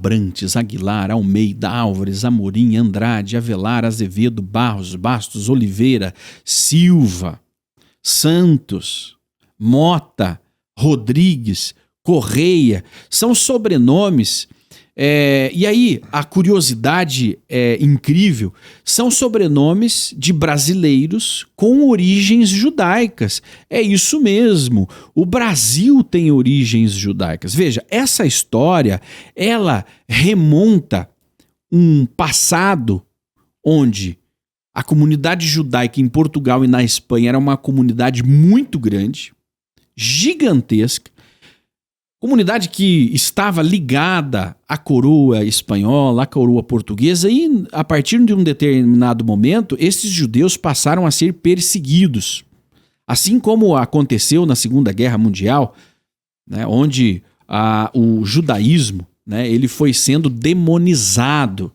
Abrantes, Aguilar, Almeida, Álvares, Amorim, Andrade, Avelar, Azevedo, Barros, Bastos, Oliveira, Silva, Santos, Mota, Rodrigues, Correia, são sobrenomes. E aí, a curiosidade incrível, são sobrenomes de brasileiros com origens judaicas. É isso mesmo, o Brasil tem origens judaicas. Veja, essa história, ela remonta um passado onde a comunidade judaica em Portugal e na Espanha era uma comunidade muito grande, gigantesca, comunidade que estava ligada à coroa espanhola, à coroa portuguesa, e a partir de um determinado momento, esses judeus passaram a ser perseguidos. Assim como aconteceu na Segunda Guerra Mundial, né, onde o judaísmo, né, ele foi sendo demonizado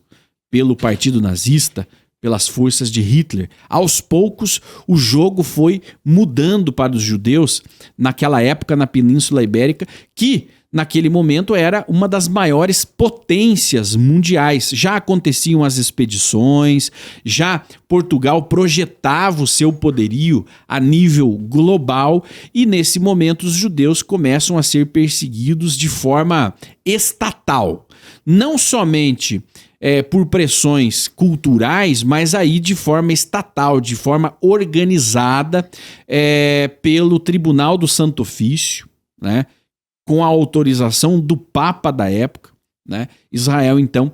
pelo partido nazista, pelas forças de Hitler. Aos poucos, o jogo foi mudando para os judeus naquela época na Península Ibérica, que naquele momento era uma das maiores potências mundiais. Já aconteciam as expedições, já Portugal projetava o seu poderio a nível global e nesse momento os judeus começam a ser perseguidos de forma estatal. Não somente por pressões culturais, mas aí de forma estatal, de forma organizada pelo Tribunal do Santo Ofício, né, com a autorização do Papa da época, né, Israel, então,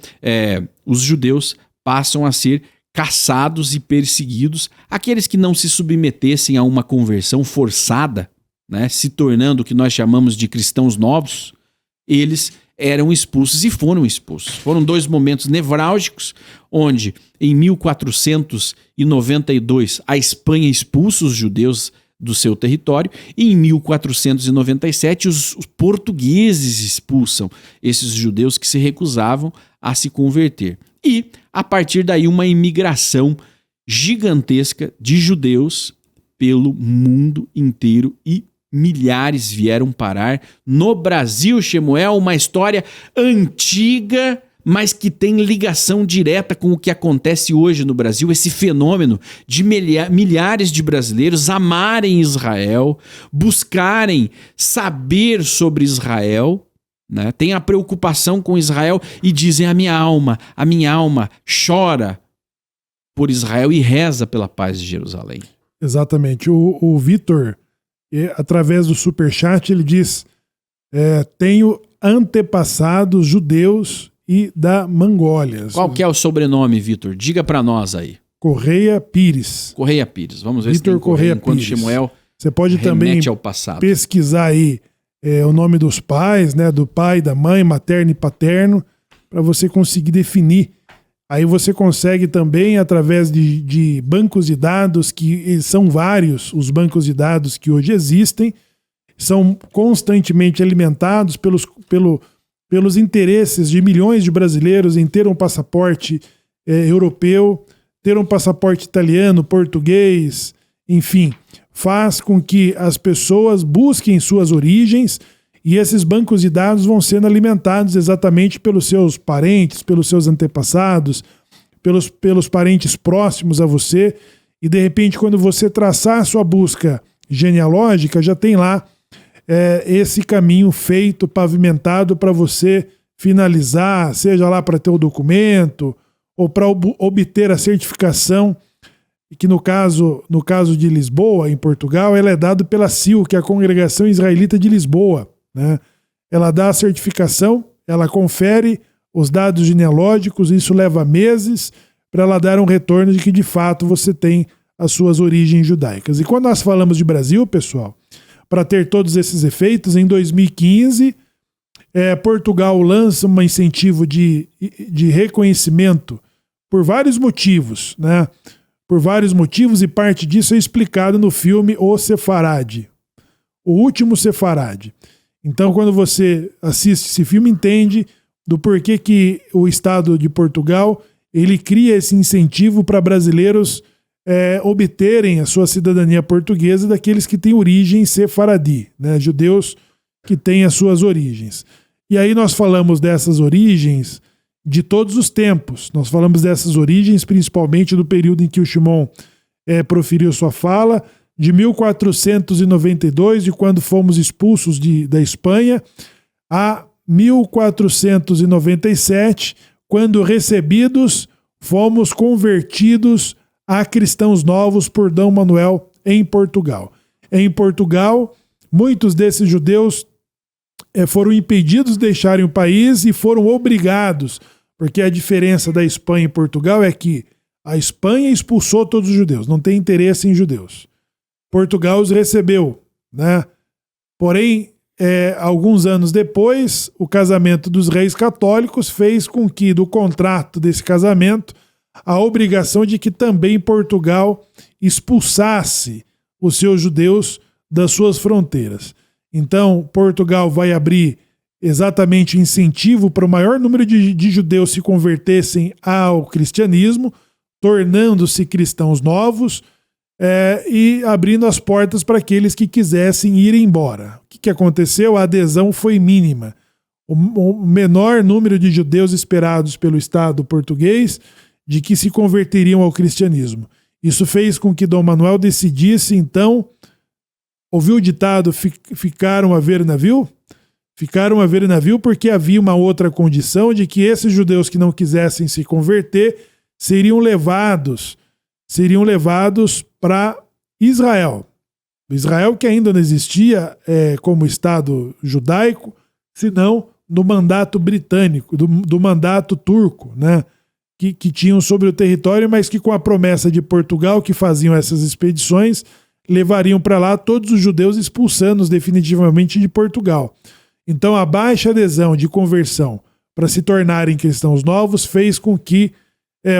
os judeus passam a ser caçados e perseguidos, aqueles que não se submetessem a uma conversão forçada, né, se tornando o que nós chamamos de cristãos novos, eles eram expulsos e foram expulsos. Foram dois momentos nevrálgicos, onde em 1492 a Espanha expulsa os judeus do seu território e em 1497 os portugueses expulsam esses judeus que se recusavam a se converter. E, a partir daí, uma imigração gigantesca de judeus pelo mundo inteiro e milhares vieram parar no Brasil, Shemuel, uma história antiga, mas que tem ligação direta com o que acontece hoje no Brasil, esse fenômeno de milhares de brasileiros amarem Israel, buscarem saber sobre Israel, né? Tem a preocupação com Israel e dizem: a minha alma chora por Israel e reza pela paz de Jerusalém. Exatamente. O Vitor, através do Superchat, ele diz: tenho antepassados judeus e da Mongólia. Qual que é o sobrenome, Vitor? Diga para nós aí. Correia Pires. Correia Pires. Vamos ver Vitor se tem Correia enquanto Pires. Shemuel Você pode também ao passado. pesquisar aí o nome dos pais, né, do pai, da mãe, materno e paterno, para você conseguir definir. Aí você consegue também, através de bancos de dados, que são vários os bancos de dados que hoje existem, são constantemente alimentados pelos interesses de milhões de brasileiros em ter um passaporte europeu, ter um passaporte italiano, português, enfim, faz com que as pessoas busquem suas origens e esses bancos de dados vão sendo alimentados exatamente pelos seus parentes, pelos seus antepassados, pelos parentes próximos a você, e de repente quando você traçar a sua busca genealógica, já tem lá esse caminho feito, pavimentado para você finalizar, seja lá para ter o documento ou para obter a certificação, que no caso de Lisboa, em Portugal, ela é dada pela CIL, que é a Congregação Israelita de Lisboa, né? Ela dá a certificação, ela confere os dados genealógicos, isso leva meses para ela dar um retorno de que de fato você tem as suas origens judaicas. E quando nós falamos de Brasil, pessoal, para ter todos esses efeitos, em 2015, Portugal lança um incentivo de reconhecimento por vários motivos, né? Por vários motivos, e parte disso é explicado no filme O Sefarade, O Último Sefarade. Então, quando você assiste esse filme, entende do porquê que o Estado de Portugal ele cria esse incentivo para brasileiros obterem a sua cidadania portuguesa daqueles que têm origem sefaradi, né? Judeus que têm as suas origens. E aí nós falamos dessas origens de todos os tempos. Nós falamos dessas origens principalmente do período em que o Shimon proferiu sua fala, de 1492, de quando fomos expulsos da Espanha, a 1497, quando recebidos, fomos convertidos a cristãos novos por Dom Manuel em Portugal. Em Portugal, muitos desses judeus foram impedidos de deixarem o país e foram obrigados, porque a diferença da Espanha e Portugal é que a Espanha expulsou todos os judeus, não tem interesse em judeus. Portugal os recebeu, né? Porém, alguns anos depois, o casamento dos reis católicos fez com que, do contrato desse casamento, a obrigação de que também Portugal expulsasse os seus judeus das suas fronteiras. Então, Portugal vai abrir exatamente incentivo para o maior número de judeus se convertessem ao cristianismo, tornando-se cristãos novos, e abrindo as portas para aqueles que quisessem ir embora. O que aconteceu? A adesão foi mínima. O menor número de judeus esperados pelo Estado português de que se converteriam ao cristianismo. Isso fez com que Dom Manuel decidisse, então, ouviu o ditado, ficaram a ver navio? Ficaram a ver navio porque havia uma outra condição de que esses judeus que não quisessem se converter seriam levados para Israel. Israel que ainda não existia como Estado judaico, senão no mandato britânico, do mandato turco, né? Que tinham sobre o território, mas que com a promessa de Portugal, que faziam essas expedições, levariam para lá todos os judeus, expulsando-os definitivamente de Portugal. Então a baixa adesão de conversão para se tornarem cristãos novos fez com que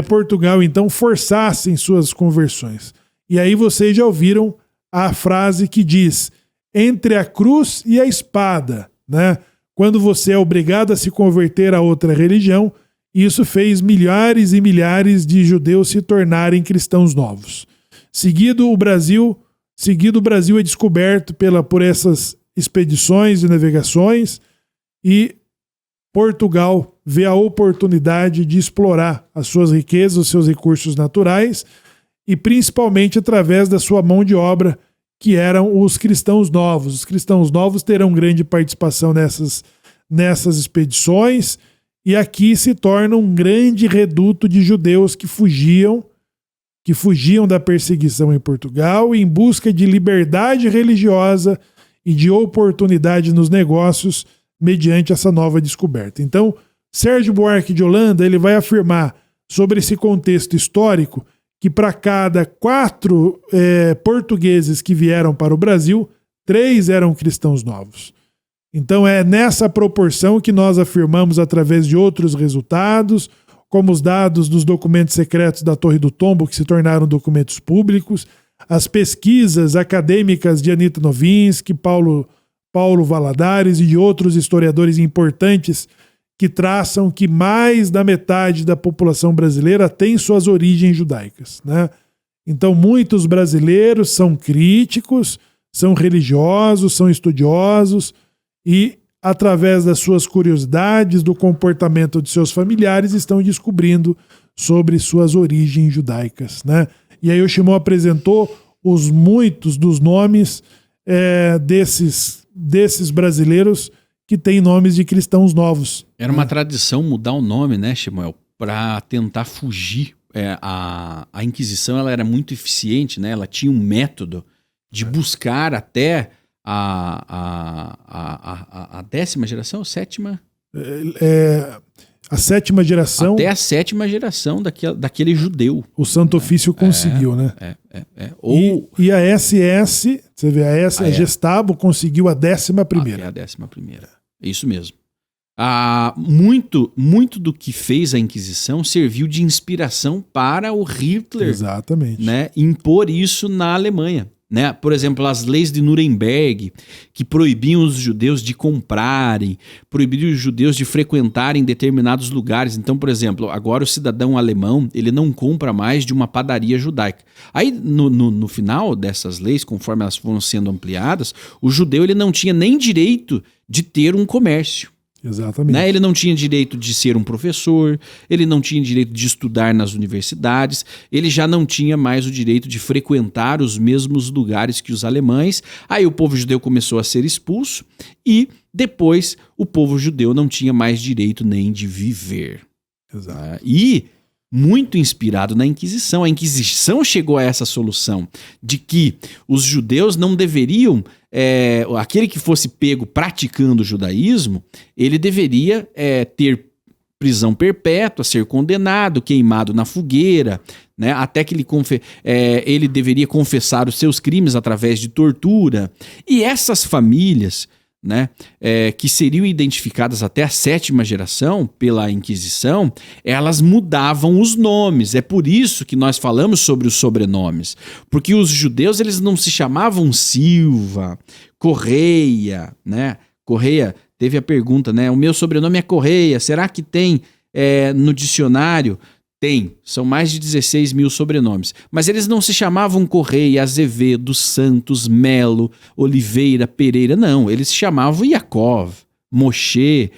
Portugal então forçasse em suas conversões. E aí vocês já ouviram a frase que diz: entre a cruz e a espada, né? Quando você é obrigado a se converter a outra religião, isso fez milhares e milhares de judeus se tornarem cristãos novos. Seguido o Brasil é descoberto por essas expedições e navegações, e Portugal vê a oportunidade de explorar as suas riquezas, os seus recursos naturais, e principalmente através da sua mão de obra, que eram os cristãos novos. Os cristãos novos terão grande participação nessas expedições, e aqui se torna um grande reduto de judeus que fugiam da perseguição em Portugal em busca de liberdade religiosa e de oportunidade nos negócios mediante essa nova descoberta. Então, Sérgio Buarque de Holanda ele vai afirmar sobre esse contexto histórico que para cada 4 portugueses que vieram para o Brasil, 3 eram cristãos novos. Então é nessa proporção que nós afirmamos através de outros resultados, como os dados dos documentos secretos da Torre do Tombo, que se tornaram documentos públicos, as pesquisas acadêmicas de Anita Novinsky, Paulo Valadares e de outros historiadores importantes que traçam que mais da metade da população brasileira tem suas origens judaicas, né? Então muitos brasileiros são críticos, são religiosos, são estudiosos e, através das suas curiosidades, do comportamento de seus familiares, estão descobrindo sobre suas origens judaicas, né? E aí o Shimon apresentou os muitos dos nomes desses brasileiros que têm nomes de cristãos novos. Era uma tradição mudar o nome, né, Shmuel, para tentar fugir. A Inquisição ela era muito eficiente, né? Ela tinha um método de buscar até a 10ª geração, 7ª? A 7ª geração. Até a 7ª geração daquele judeu. O Santo Ofício conseguiu, né? E a SS, você vê, a Gestapo conseguiu a 11ª. Até a 11ª. Isso mesmo. Muito do que fez a Inquisição serviu de inspiração para o Hitler. Exatamente. Né, impor isso na Alemanha. Né? Por exemplo, as leis de Nuremberg, que proibiam os judeus de comprarem, proibiam os judeus de frequentarem determinados lugares. Então, por exemplo, agora o cidadão alemão ele não compra mais de uma padaria judaica. Aí, no final dessas leis, conforme elas foram sendo ampliadas, o judeu ele não tinha nem direito de ter um comércio. Exatamente. Né? Ele não tinha direito de ser um professor, ele não tinha direito de estudar nas universidades, ele já não tinha mais o direito de frequentar os mesmos lugares que os alemães. Aí o povo judeu começou a ser expulso e depois o povo judeu não tinha mais direito nem de viver. Exato. E muito inspirado na Inquisição. A Inquisição chegou a essa solução de que os judeus não deveriam, aquele que fosse pego praticando o judaísmo, ele deveria ter prisão perpétua, ser condenado, queimado na fogueira, né? Até que ele deveria confessar os seus crimes através de tortura. E essas famílias, né, que seriam identificadas até a 7ª geração pela Inquisição, elas mudavam os nomes. É por isso que nós falamos sobre os sobrenomes, porque os judeus eles não se chamavam Silva, Correia, né? Correia teve a pergunta, né? O meu sobrenome é Correia, será que tem no dicionário? Tem, são mais de 16 mil sobrenomes. Mas eles não se chamavam Correia, Azevedo, Santos, Melo, Oliveira, Pereira, não. Eles se chamavam Yaakov, Moshe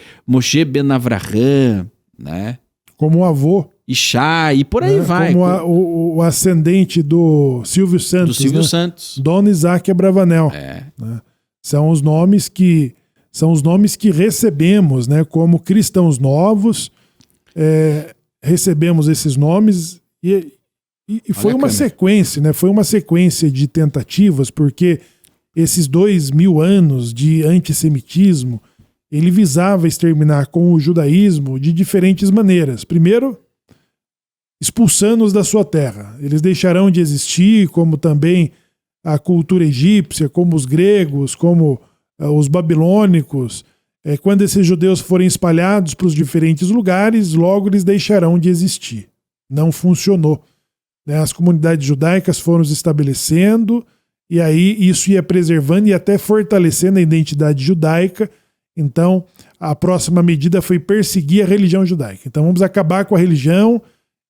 Ben Avraham, né? Como o avô. Ishai, e por aí vai. Como o ascendente do Silvio Santos. Do Silvio Santos. Dona Isaac Abravanel. Né? São os nomes que recebemos, né, como cristãos novos. Recebemos esses nomes e foi uma sequência, né? Foi uma sequência de tentativas, porque esses 2000 anos de antissemitismo, ele visava exterminar com o judaísmo de diferentes maneiras. Primeiro, expulsando-os da sua terra. Eles deixarão de existir, como também a cultura egípcia, como os gregos, como os babilônicos. Quando esses judeus forem espalhados para os diferentes lugares, logo eles deixarão de existir. Não funcionou. As comunidades judaicas foram se estabelecendo e aí isso ia preservando e até fortalecendo a identidade judaica. Então, a próxima medida foi perseguir a religião judaica. Então, vamos acabar com a religião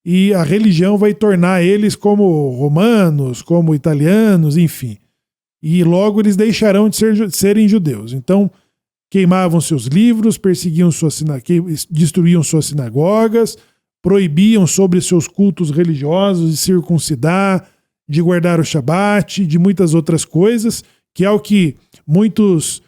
e a religião vai tornar eles como romanos, como italianos, enfim. E logo eles deixarão de serem judeus. Então, queimavam seus livros, destruíam suas sinagogas, proibiam sobre seus cultos religiosos de circuncidar, de guardar o Shabat, de muitas outras coisas, que é o que muitos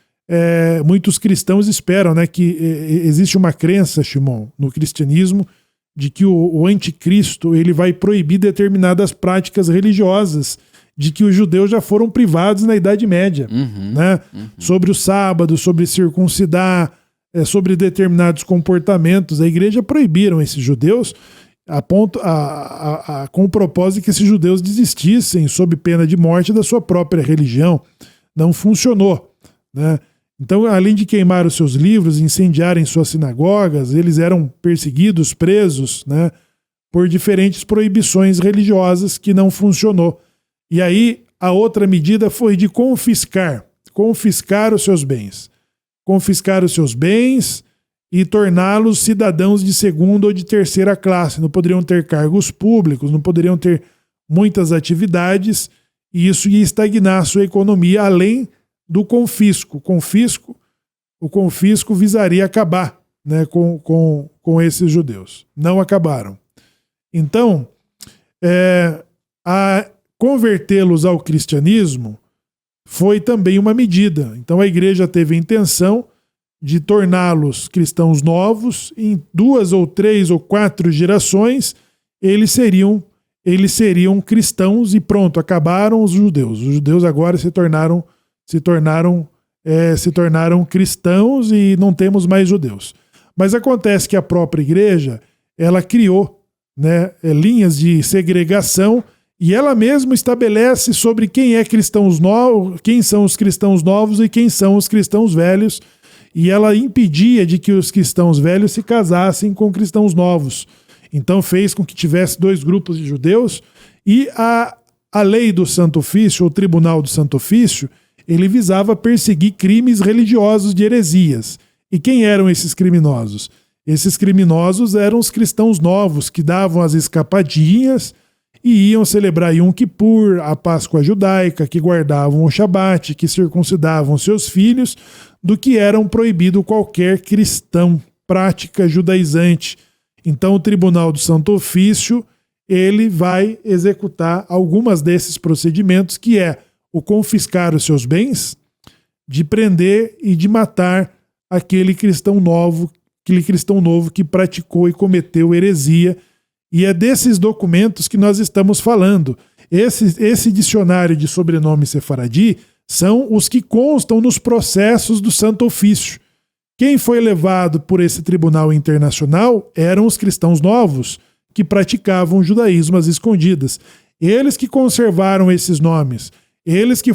cristãos esperam, né? Que existe uma crença, Shimon, no cristianismo, de que o anticristo ele vai proibir determinadas práticas religiosas de que os judeus já foram privados na Idade Média, né? Sobre o sábado, sobre circuncidar, sobre determinados comportamentos. A igreja proibiram esses judeus com o propósito de que esses judeus desistissem sob pena de morte da sua própria religião. Não funcionou, né? Então, além de queimar os seus livros, incendiarem suas sinagogas, eles eram perseguidos, presos, né, por diferentes proibições religiosas que não funcionou. E aí, a outra medida foi de confiscar os seus bens. Confiscar os seus bens e torná-los cidadãos de segunda ou de terceira classe. Não poderiam ter cargos públicos, não poderiam ter muitas atividades, e isso ia estagnar a sua economia, além do confisco. O confisco visaria acabar, né, com esses judeus. Não acabaram. Então, convertê-los ao cristianismo foi também uma medida. Então a igreja teve a intenção de torná-los cristãos novos. Em 2 ou 3 ou 4 gerações eles seriam cristãos e pronto, acabaram os judeus. Os judeus agora se tornaram cristãos e não temos mais judeus. Mas acontece que a própria igreja ela criou, né, linhas de segregação. E ela mesma estabelece sobre quem são os cristãos novos e quem são os cristãos velhos. E ela impedia de que os cristãos velhos se casassem com cristãos novos. Então fez com que tivesse 2 grupos de judeus. E a lei do Santo Ofício, o Tribunal do Santo Ofício, ele visava perseguir crimes religiosos de heresias. E quem eram esses criminosos? Esses criminosos eram os cristãos novos, que davam as escapadinhas e iam celebrar Yom Kippur, a Páscoa judaica, que guardavam o Shabat, que circuncidavam seus filhos, do que eram proibido qualquer cristão, prática judaizante. Então o Tribunal do Santo Ofício, ele vai executar algumas desses procedimentos, que é o confiscar os seus bens, de prender e de matar aquele cristão novo que praticou e cometeu heresia. E é desses documentos que nós estamos falando. Esse dicionário de sobrenome sefaradi são os que constam nos processos do Santo Ofício. Quem foi levado por esse tribunal internacional eram os cristãos novos, que praticavam o judaísmo às escondidas. Eles que conservaram esses nomes, eles que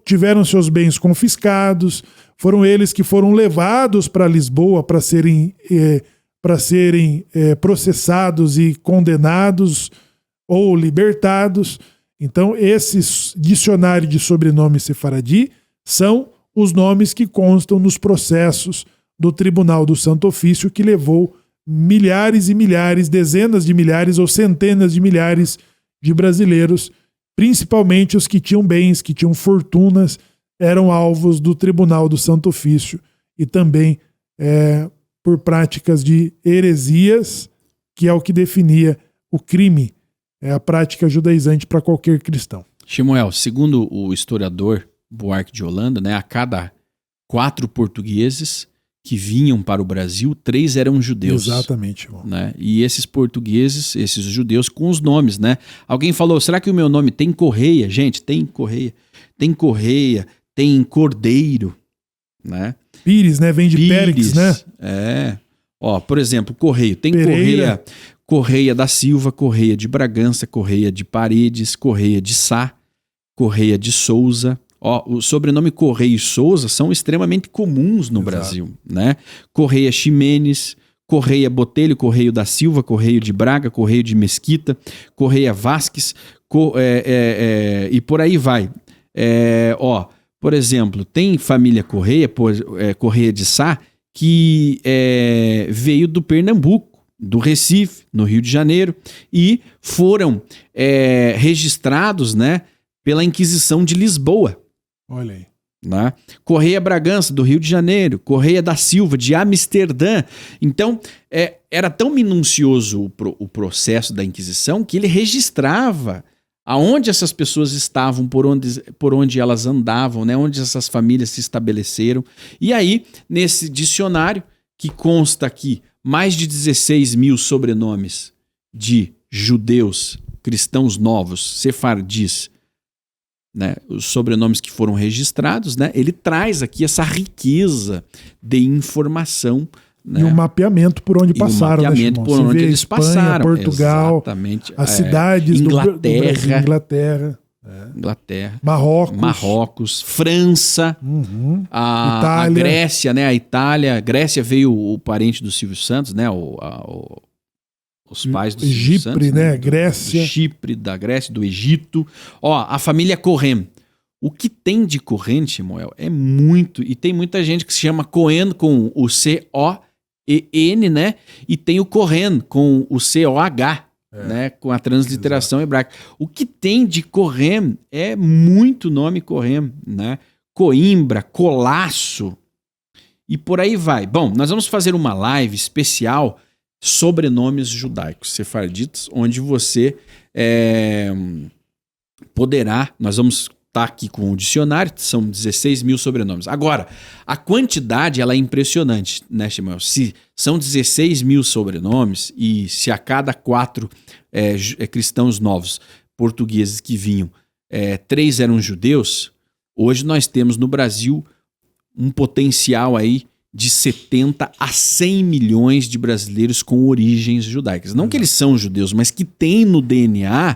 tiveram seus bens confiscados, foram eles que foram levados para Lisboa para serem processados e condenados ou libertados. Então, esses dicionários de sobrenome sefaradi são os nomes que constam nos processos do Tribunal do Santo Ofício, que levou milhares e milhares, dezenas de milhares ou centenas de milhares de brasileiros, principalmente os que tinham bens, que tinham fortunas, eram alvos do Tribunal do Santo Ofício, e também por práticas de heresias, que é o que definia o crime, a prática judaizante para qualquer cristão. Shemuel, segundo o historiador Buarque de Holanda, né, a cada 4 portugueses que vinham para o Brasil, 3 eram judeus. Exatamente, irmão. Né? E esses portugueses, esses judeus com os nomes, né? Alguém falou, será que o meu nome tem Correia? Gente, tem Correia. Tem Correia, tem Cordeiro, né? Pires, né? Vem de Périx, né? É. Ó, por exemplo, Correio. Tem Pereira. Correia da Silva, Correia de Bragança, Correia de Paredes, Correia de Sá, Correia de Souza. Ó, o sobrenome Correia e Souza são extremamente comuns no Brasil, né? Correia Ximenes, Correia Botelho, Correio da Silva, Correio de Braga, Correio de Mesquita, Correia Vasques, e por aí vai. Ó, por exemplo, tem família Correia, Correia de Sá, que veio do Pernambuco, do Recife, no Rio de Janeiro, e foram registrados, né, pela Inquisição de Lisboa. Olha aí. Né? Correia Bragança, do Rio de Janeiro, Correia da Silva, de Amsterdã. Então, era tão minucioso o processo da Inquisição que ele registrava aonde essas pessoas estavam, por onde elas andavam, né? Onde essas famílias se estabeleceram. E aí, nesse dicionário, que consta aqui mais de 16 mil sobrenomes de judeus, cristãos novos, sefardis, né, os sobrenomes que foram registrados, né, ele traz aqui essa riqueza de informação, né, e um mapeamento por onde passaram, mapeamento, né, por onde eles Espanha, passaram. Portugal, exatamente, as cidades Inglaterra, do Brasil, Inglaterra, Marrocos, França, a Grécia, né, a Itália. Grécia veio o parente do Silvio Santos, né, os pais do Silvio Santos, né? Grécia. Do Chipre, da Grécia, do Egito. Ó, a família Cohen. O que tem de Cohen, Shemuel, é muito. E tem muita gente que se chama Cohen com o C-O-E-N, né? E tem o Cohen com o C-O-H, né? Com a transliteração hebraica. O que tem de Cohen é muito nome Cohen, né? Coimbra, Colasso e por aí vai. Bom, nós vamos fazer uma live especial sobrenomes judaicos, sefarditas, onde você poderá, nós vamos estar aqui com o dicionário, são 16 mil sobrenomes. Agora, a quantidade ela é impressionante, né, Shemuel? Se são 16 mil sobrenomes e se a cada 4 cristãos novos, portugueses que vinham, 3 eram judeus, hoje nós temos no Brasil um potencial aí de 70 a 100 milhões de brasileiros com origens judaicas. Não que eles são judeus, mas que têm no DNA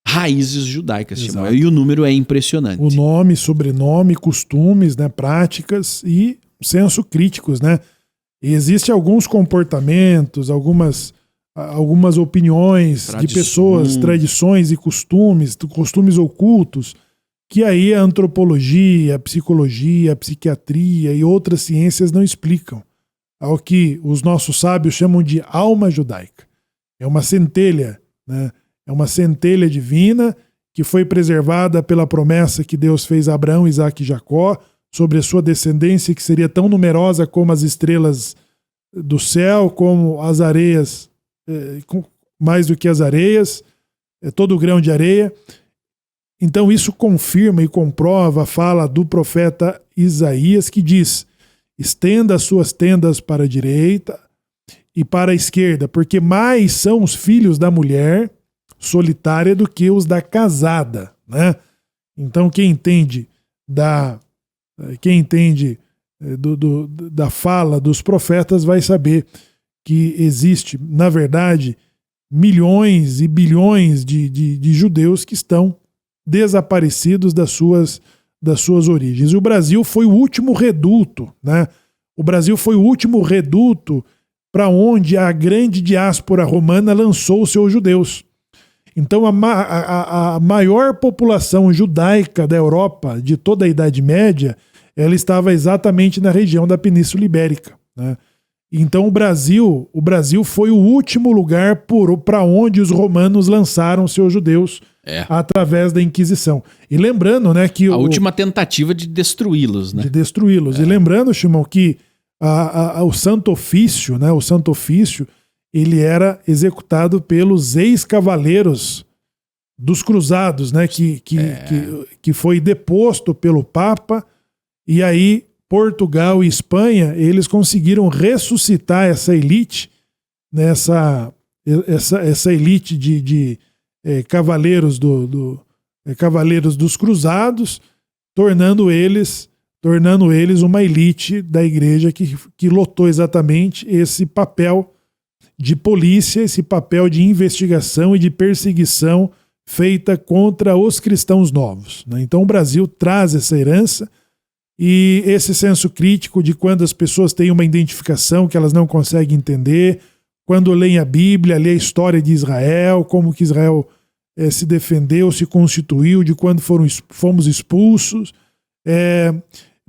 raízes judaicas. E o número é impressionante. O nome, sobrenome, costumes, né, práticas e senso críticos, né? E existem alguns comportamentos, algumas opiniões de pessoas, tradições e costumes ocultos, que aí a antropologia, a psicologia, a psiquiatria e outras ciências não explicam. Ao que os nossos sábios chamam de alma judaica. É uma centelha, né? É uma centelha divina que foi preservada pela promessa que Deus fez a Abraão, Isaque e Jacó, sobre a sua descendência, que seria tão numerosa como as estrelas do céu, como as areias, mais do que as areias, todo o grão de areia. Então isso confirma e comprova a fala do profeta Isaías, que diz: estenda as suas tendas para a direita e para a esquerda, porque mais são os filhos da mulher solitária do que os da casada, né? Então quem entende da fala dos profetas vai saber que existe, na verdade, milhões e bilhões de judeus que estão desaparecidos das suas origens. E o Brasil foi o último reduto, né? O Brasil foi o último reduto para onde a grande diáspora romana lançou os seus judeus. Então a maior população judaica da Europa de toda a Idade Média, ela estava exatamente na região da Península Ibérica, né? Então o Brasil foi o último lugar para onde os romanos lançaram seus judeus através da Inquisição. E lembrando, né, que a última tentativa de destruí-los, né? De destruí-los. E lembrando, Shimon, que o Santo Ofício, né, o Santo Ofício, ele era executado pelos ex-cavaleiros dos Cruzados, né, que foi deposto pelo Papa, e aí Portugal e Espanha, eles conseguiram ressuscitar essa elite, né, essa elite de cavaleiros cavaleiros dos Cruzados, tornando eles uma elite da igreja que lotou exatamente esse papel de polícia, esse papel de investigação e de perseguição feita contra os cristãos novos, né? Então o Brasil traz essa herança e esse senso crítico de quando as pessoas têm uma identificação que elas não conseguem entender, quando leem a Bíblia, lê a história de Israel, como que Israel se defendeu, se constituiu, de quando fomos expulsos.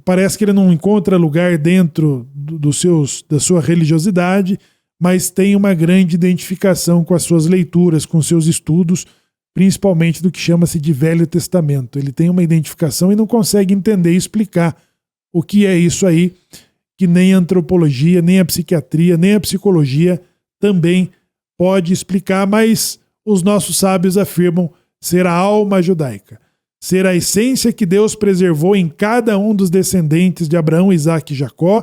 Parece que ele não encontra lugar dentro da sua religiosidade, mas tem uma grande identificação com as suas leituras, com seus estudos, principalmente do que chama-se de Velho Testamento. Ele tem uma identificação e não consegue entender e explicar o que é isso aí, que nem a antropologia, nem a psiquiatria, nem a psicologia também pode explicar, mas os nossos sábios afirmam ser a alma judaica, ser a essência que Deus preservou em cada um dos descendentes de Abraão, Isaque e Jacó,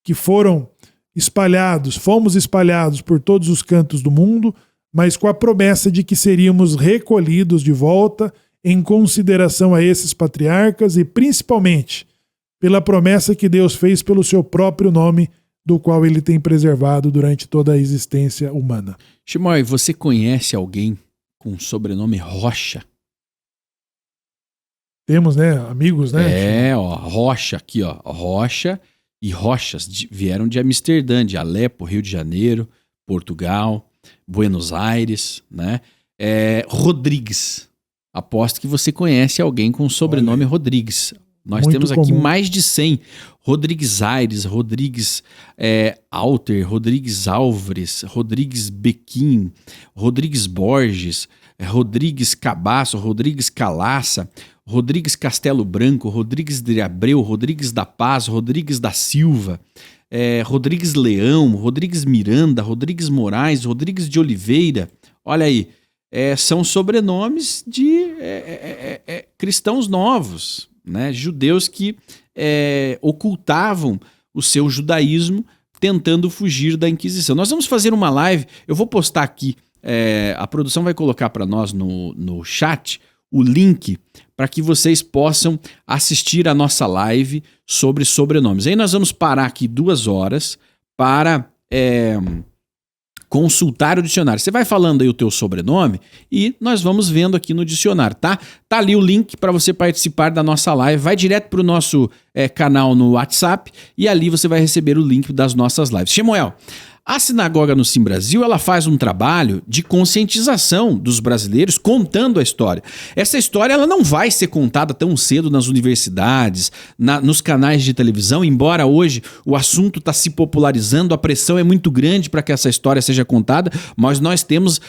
que fomos espalhados por todos os cantos do mundo, mas com a promessa de que seríamos recolhidos de volta em consideração a esses patriarcas e principalmente pela promessa que Deus fez pelo seu próprio nome, do qual ele tem preservado durante toda a existência humana. Shimon, você conhece alguém com o sobrenome Rocha? Temos, né, amigos, né? Rocha aqui, ó. Rocha e Rochas vieram de Amsterdã, de Alepo, Rio de Janeiro, Portugal, Buenos Aires, né? Rodrigues. Aposto que você conhece alguém com o sobrenome Rodrigues. Nós temos aqui mais de 100. Rodrigues Aires, Rodrigues Alter, Rodrigues Álvares, Rodrigues Bequim, Rodrigues Borges, Rodrigues Cabasso, Rodrigues Calaça, Rodrigues Castelo Branco, Rodrigues de Abreu, Rodrigues da Paz, Rodrigues da Silva, Rodrigues Leão, Rodrigues Miranda, Rodrigues Moraes, Rodrigues de Oliveira. Olha aí, são sobrenomes de cristãos novos, né? Judeus que ocultavam o seu judaísmo tentando fugir da Inquisição. Nós vamos fazer uma live, eu vou postar aqui, a produção vai colocar para nós no chat o link para que vocês possam assistir a nossa live sobre sobrenomes. Aí nós vamos parar aqui 2 horas para consultar o dicionário. Você vai falando aí o teu sobrenome e nós vamos vendo aqui no dicionário, tá? Tá ali o link para você participar da nossa live. Vai direto para o nosso canal no WhatsApp e ali você vai receber o link das nossas lives. Shemuel, A Sinagoga no Sim Brasil, ela faz um trabalho de conscientização dos brasileiros contando a história. Essa história ela não vai ser contada tão cedo nas universidades, nos canais de televisão, embora hoje o assunto está se popularizando, a pressão é muito grande para que essa história seja contada, mas nós temos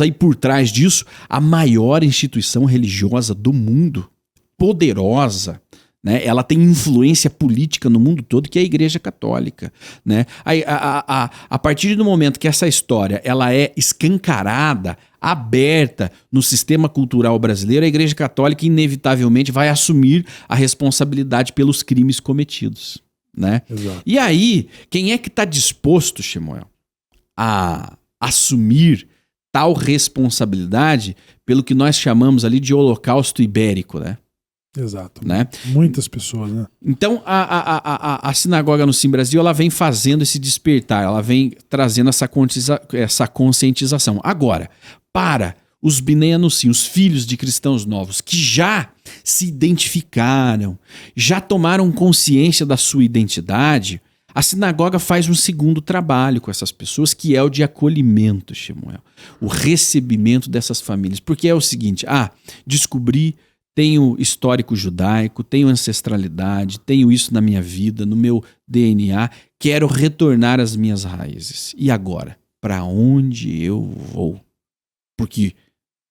aí por trás disso a maior instituição religiosa do mundo, poderosa, né? Ela tem influência política no mundo todo, que é a Igreja Católica, né? A partir do momento que essa história ela é escancarada, aberta no sistema cultural brasileiro, a Igreja Católica inevitavelmente vai assumir a responsabilidade pelos crimes cometidos, né? Exato. E aí, quem é que está disposto, Shemuel, a assumir tal responsabilidade pelo que nós chamamos ali de Holocausto Ibérico, né? Exato. Né? Muitas pessoas, né? Então, a Sinagoga no Sim Brasil, ela vem fazendo esse despertar, ela vem trazendo essa conscientização. Agora, para os Binei Anussim, os filhos de cristãos novos, que já se identificaram, já tomaram consciência da sua identidade, a sinagoga faz um segundo trabalho com essas pessoas, que é o de acolhimento, Shemuel. O recebimento dessas famílias. Porque é o seguinte, descobri, tenho histórico judaico, tenho ancestralidade, tenho isso na minha vida, no meu DNA, quero retornar às minhas raízes. E agora? Para onde eu vou? Porque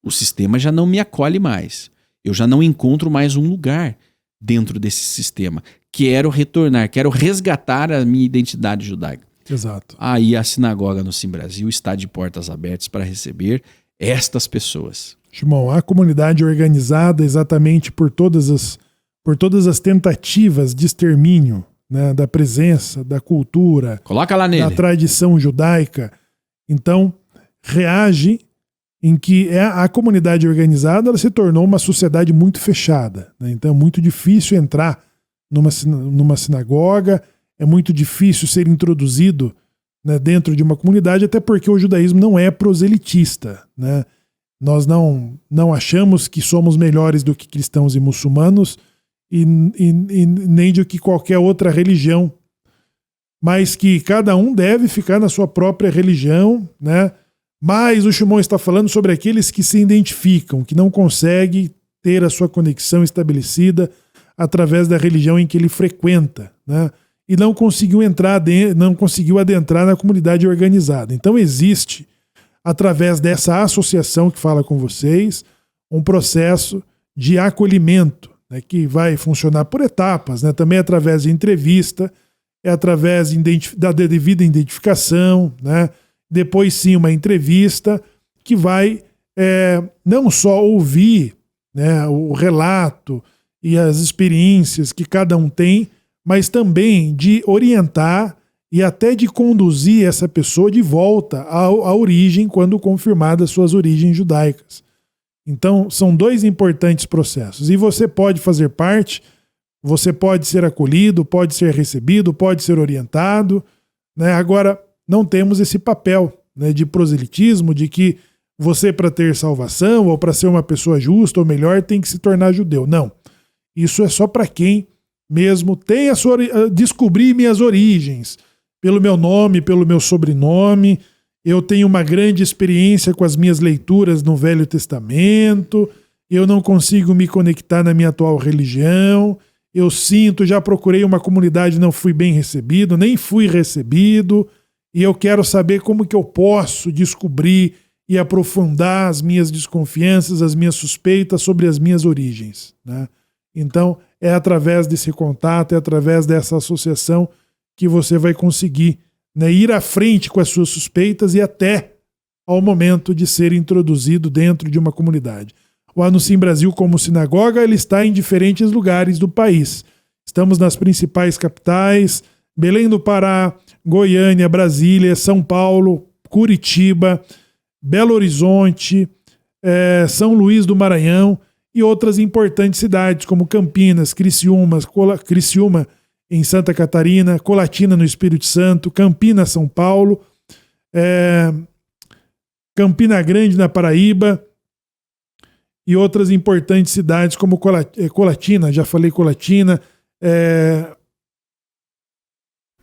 o sistema já não me acolhe mais. Eu já não encontro mais um lugar dentro desse sistema. Quero retornar, quero resgatar a minha identidade judaica. Exato. Aí a sinagoga no Sim Brasil está de portas abertas para receber estas pessoas. Shimon, a comunidade organizada exatamente por todas as tentativas de extermínio, né, da presença, da cultura, coloca lá nele, da tradição judaica, então reage em que a comunidade organizada ela se tornou uma sociedade muito fechada, né? Então é muito difícil entrar numa sinagoga, é muito difícil ser introduzido, né, dentro de uma comunidade, até porque o judaísmo não é proselitista, né? Nós não achamos que somos melhores do que cristãos e muçulmanos e nem do que qualquer outra religião, mas que cada um deve ficar na sua própria religião, né? Mas o Shimon está falando sobre aqueles que se identificam, que não conseguem ter a sua conexão estabelecida através da religião em que ele frequenta, né? E não conseguiu adentrar na comunidade organizada. Então existe, através dessa associação que fala com vocês, um processo de acolhimento, né, que vai funcionar por etapas, né, também através de entrevista, através da devida identificação, né, depois sim uma entrevista que vai não só ouvir, né, o relato e as experiências que cada um tem, mas também de orientar e até de conduzir essa pessoa de volta à origem, quando confirmadas suas origens judaicas. Então, são dois importantes processos. E você pode fazer parte, você pode ser acolhido, pode ser recebido, pode ser orientado, né? Agora, não temos esse papel, né, de proselitismo, de que você, para ter salvação ou para ser uma pessoa justa ou melhor, tem que se tornar judeu. Não. Isso é só para quem mesmo tem descobrir minhas origens, pelo meu nome, pelo meu sobrenome. Eu tenho uma grande experiência com as minhas leituras no Velho Testamento. Eu não consigo me conectar na minha atual religião. Eu sinto, já procurei uma comunidade, não fui bem recebido, nem fui recebido. E eu quero saber como que eu posso descobrir e aprofundar as minhas desconfianças, as minhas suspeitas sobre as minhas origens, né? Então, é através desse contato, é através dessa associação que você vai conseguir, né, ir à frente com as suas suspeitas e até ao momento de ser introduzido dentro de uma comunidade. O Anussim Brasil, como sinagoga, ele está em diferentes lugares do país. Estamos nas principais capitais: Belém do Pará, Goiânia, Brasília, São Paulo, Curitiba, Belo Horizonte, São Luís do Maranhão e outras importantes cidades como Campinas, Criciúma em Santa Catarina, Colatina no Espírito Santo, Campinas, São Paulo, Campina Grande na Paraíba e outras importantes cidades como Colatina, já falei Colatina,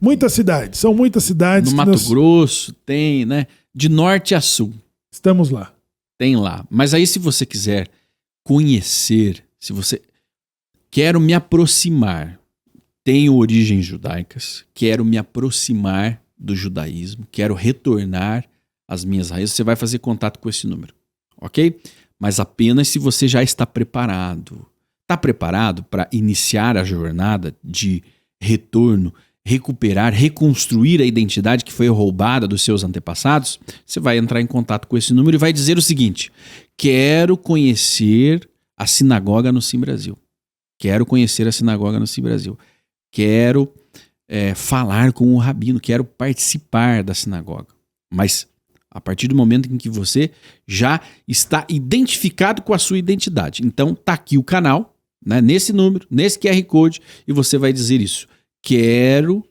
Muitas cidades, são muitas cidades. No Mato Grosso tem, né? De norte a sul. Estamos lá. Tem lá. Mas aí se você quiser conhecer, se você... Quero me aproximar, tenho origens judaicas, quero me aproximar do judaísmo, quero retornar às minhas raízes, você vai fazer contato com esse número, ok? Mas apenas se você já está preparado. Está preparado para iniciar a jornada de retorno, recuperar, reconstruir a identidade que foi roubada dos seus antepassados? Você vai entrar em contato com esse número e vai dizer o seguinte: quero conhecer a sinagoga no Sim Brasil. Quero conhecer a sinagoga no Sim Brasil. Quero falar com o rabino, quero participar da sinagoga. Mas a partir do momento em que você já está identificado com a sua identidade. Então tá aqui o canal, né, nesse número, nesse QR Code, e você vai dizer isso. Quero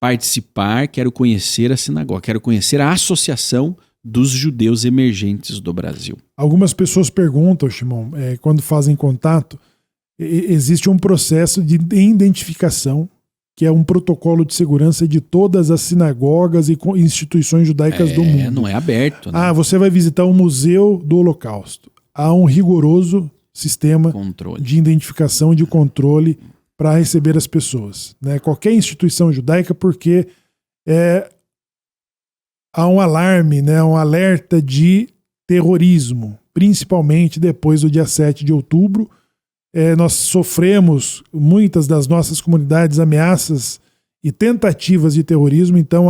participar, quero conhecer a sinagoga, quero conhecer a associação dos judeus emergentes do Brasil. Algumas pessoas perguntam, Shimon, quando fazem contato, existe um processo de identificação, que é um protocolo de segurança de todas as sinagogas e instituições judaicas do mundo. Não é aberto, né? Você vai visitar o Museu do Holocausto. Há um rigoroso sistema de identificação e de controle para receber as pessoas, né? Qualquer instituição judaica, porque há um alarme, né? Um alerta de terrorismo, principalmente depois do dia 7 de outubro. Nós sofremos, muitas das nossas comunidades, ameaças e tentativas de terrorismo, então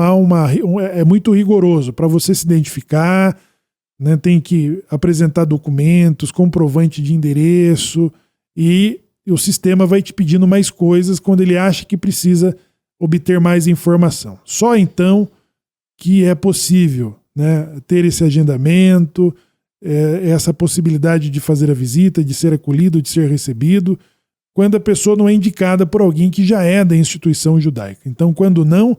é muito rigoroso para você se identificar, né? Tem que apresentar documentos, comprovante de endereço, e o sistema vai te pedindo mais coisas quando ele acha que precisa obter mais informação. Só então que é possível, né, ter esse agendamento, essa possibilidade de fazer a visita, de ser acolhido, de ser recebido, quando a pessoa não é indicada por alguém que já é da instituição judaica. Então, quando não,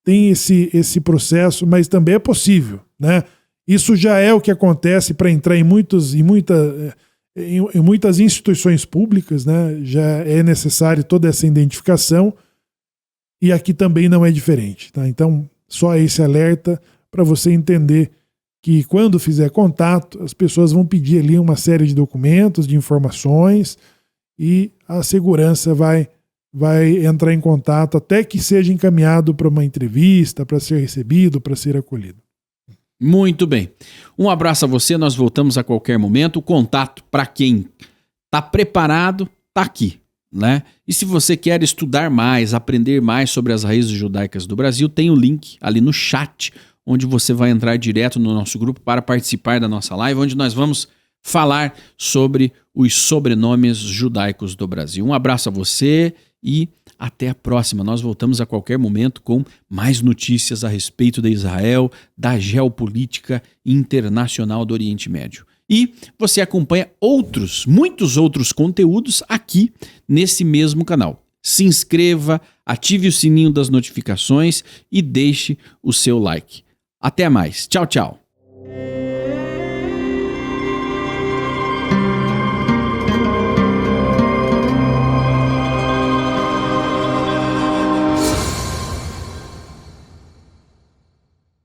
tem esse processo, mas também é possível, né? Isso já é o que acontece para entrar em muitas instituições públicas, né? Já é necessário toda essa identificação, e aqui também não é diferente, tá? Então, só esse alerta para você entender que quando fizer contato, as pessoas vão pedir ali uma série de documentos, de informações, e a segurança vai entrar em contato até que seja encaminhado para uma entrevista, para ser recebido, para ser acolhido. Muito bem. Um abraço a você, nós voltamos a qualquer momento. O contato para quem está preparado está aqui, né? E se você quer estudar mais, aprender mais sobre as raízes judaicas do Brasil, tem o link ali no chat, onde você vai entrar direto no nosso grupo para participar da nossa live, onde nós vamos falar sobre os sobrenomes judaicos do Brasil. Um abraço a você e até a próxima. Nós voltamos a qualquer momento com mais notícias a respeito de Israel, da geopolítica internacional do Oriente Médio. E você acompanha muitos outros conteúdos aqui nesse mesmo canal. Se inscreva, ative o sininho das notificações e deixe o seu like. Até mais. Tchau, tchau.